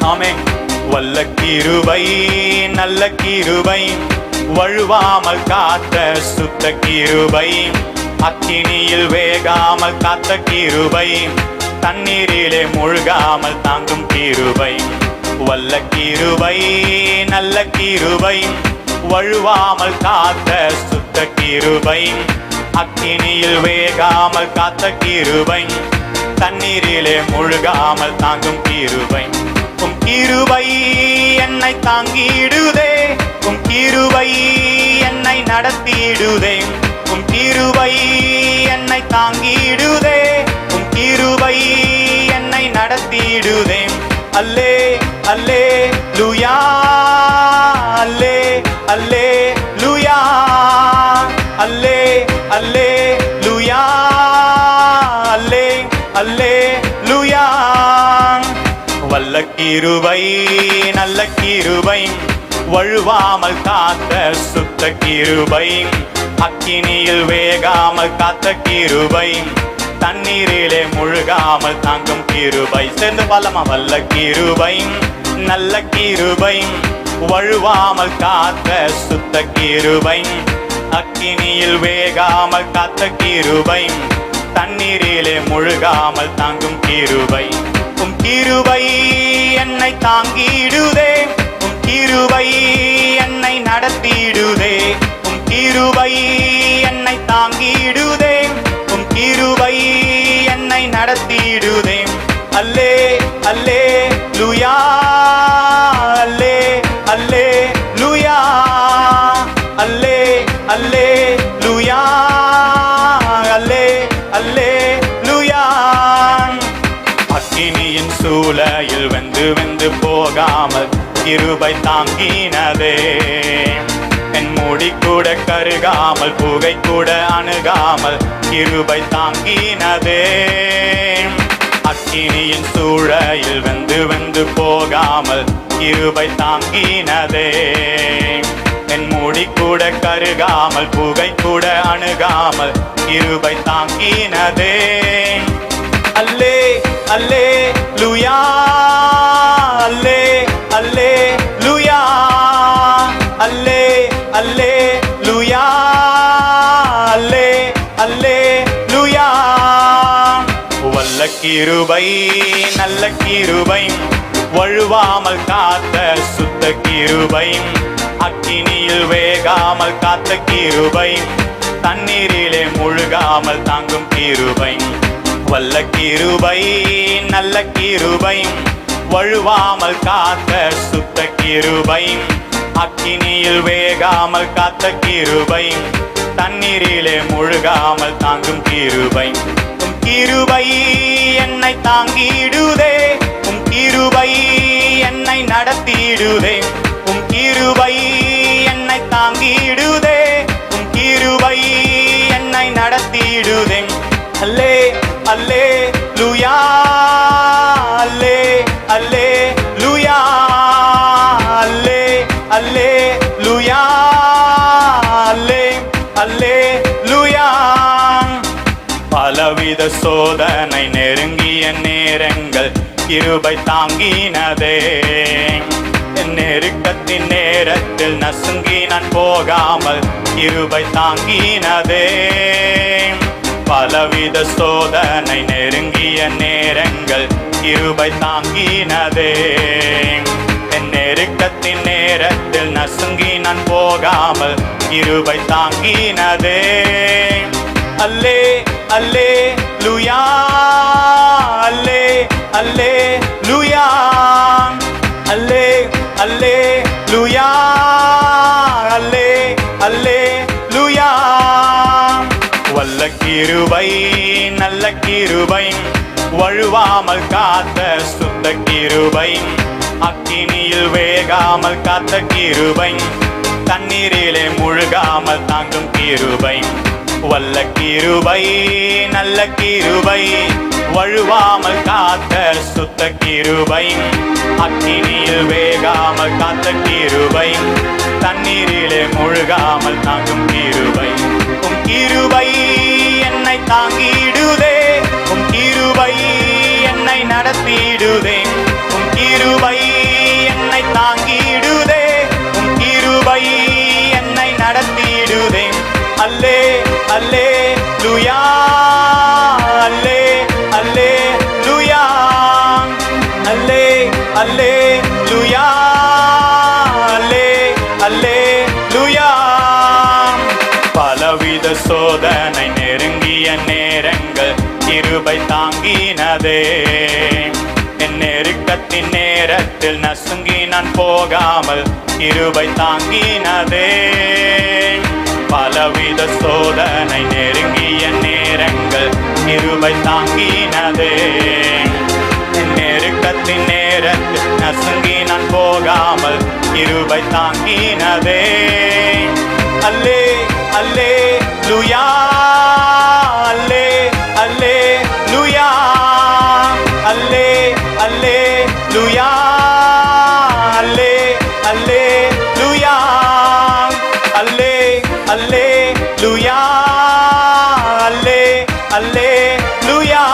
ஆமென். வல்ல கிருபை நல்ல கிருபை, வழுவாமல் காத்த சுத்த கிருபை, அக்கினியில் வேகாமல் காத்த கிருபை, தண்ணீரிலே மூழ்காமல் தாங்கும் கிருபை. வல்ல கிருபை நல்ல கிருபை, வழுவாமல் காத்த சுத்த கிருபை, அக்கினியில் வேகாமல் காத்த கிருபை, தண்ணீரிலே மூழ்காமல் தாங்கும் கிருபை. உம் கிருபை என்னை தாங்கிடுதே, உம் கிருபை என்னை நடத்திடுதே, உம் கிருபை என்னை தாங்கிடுதே, உம் கிருபை என்னை நடத்திடுதே. அல்லே அல்லே லூயா, அல்லே அல்லே லூயா, அல்லே அல்லே லூயா, அல்லே அல்லே லூயா. வல்ல கிருபை நல்ல கிருபை, வழுவாமல் காத்த சுத்த கிருபை, அக்கினியில் வேகாமல் காத்த கிருபை, தண்ணீரிலே முழுகாமல் தாங்கும் கிருபை. சேர்ந்து பாலமா. வல்ல கிருபை நல்ல கிருபை, வழுவாமல் காத்த சுத்த கிருபை, அக்கினியில் வேகாமல் காத்த கிருபை, தண்ணீரிலே முழுகாமல் தாங்கும் கிருபை. உம் கிருபை என்னை தாங்கிடுதே, உம் கிருபை என்னை நடத்திடுதே, உம் கிருபை என்னை தாங்கிடுதே, உம் கிருபை என்னை நடத்திடுதே. அல்லே அல்லே லூயா, அல்லே அல்லே லூயா, அல்லே அல்லே லூயா, அல்லே அல்லே லூயா. அக்கினியின் சூளையில் வெந்து வெந்து போகாமல் கிருபை தாங்கினதே, என் முடி கூட கருகாமல் புகை கூட அணுகாமல் கிருபை தாங்கினதே. அக்கினியின் சூளையில் வெந்து வெந்து போகாமல் கிருபை தாங்கினதே, என் முடி கூட கருகாமல் புகை கூட அணுகாமல் கிருபை தாங்கினதே. அல்லே அல்லே லூயா, அல்லே அல்லே லூயா, அல்லே அல்லே லூயா, அல்லே அல்லே லூயா. வல்ல கிருபை நல்ல கிருபை, வழுவாமல் காத்த சுத்த கிருபை, அக்கினியில் வேகாமல் காத்த கிருபை, தண்ணீரிலே முழுகாமல் தாங்கும் கிருபை. வல்ல கிருபை நல்ல கிருபை, வழுவாமல் காத்த சுத்த கிருபை, அக்கினியில் வேகாமல் காத்த கிருபை, தண்ணீரிலே முழுகாமல் தாங்கும் கிருபை. உம் கிருபை என்னை தாங்கிடுதே, உம் கிருபை என்னை நடத்திடுதே, உம் கிருபை என்னை தாங்கிடுதே, உம் கிருபை என்னை நடத்திடுதே. அல்லே அல்லே லூயா, அல்லே அல்லே லூயா, அல்லே அல்லே லூயா, அல்லே அல்லே லூயா. பலவித சோதனை நெருங்கிய நேரங்கள் கிருபை தாங்கினதே, நெருக்கத்தின் நேரத்தில் நசுங்கி நான் போகாமல் கிருபை தாங்கினதே. பலவித சோதனை நெருங்கிய நேரங்கள் கிருபை தாங்கினதே, என் நெருக்கத்தின் நேரத்தில் நசுங்கி நான் போகாமல் கிருபை தாங்கினதே. அல்லே அல்லே லூயா, அல்லே அல்லே லூயா, அல்லே அல்லே லூயா, அல்லே அல்லே லூயா. வல்ல கிருபை நல்ல கிருபை, வழுவாமல் காத்த சுத்த கிருபை, அக்கினியில் வேகாமல் காத்த கிருபை, தண்ணீரிலே முழுகாமல் தாங்கும் கிருபை. வல்ல கிருபை நல்ல கிருபை, வழுவாமல் காத்த சுத்த கிருபை, அக்கினியில் வேகாமல் காத்த கிருபை, தண்ணீரிலே முழுகாமல் தாங்கும் கிருபை. உம் கிருபை என்னை தாங்கிடுதே, உம் கிருபை என்னை நடத்திடுதே, உம் கிருபை அல்லே அல்லேலூயா அல்லேலூயா. பலவித சோதனை நெருங்கிய நேரங்கள் கிருபை தாங்கினதே. என் நெருக்கத்தின் நேரத்தில் நசுங்கி நான் போகாமல் கிருபை தாங்கினதே. பலவித சோதனை நெருங்கிய நேரங்கள் கிருபை தாங்கினதே. என் நெருக்கத்தின் நேரத்தில் நசுங்கி நான் போகாமல் கிருபை தாங்கினதே. அல்லே அல்லேலூயா அல்லேலூயா அல்லே அல்லேலூயா அல்லேலூயா அல்லே அல்லேலூயா அல்லேலூயா.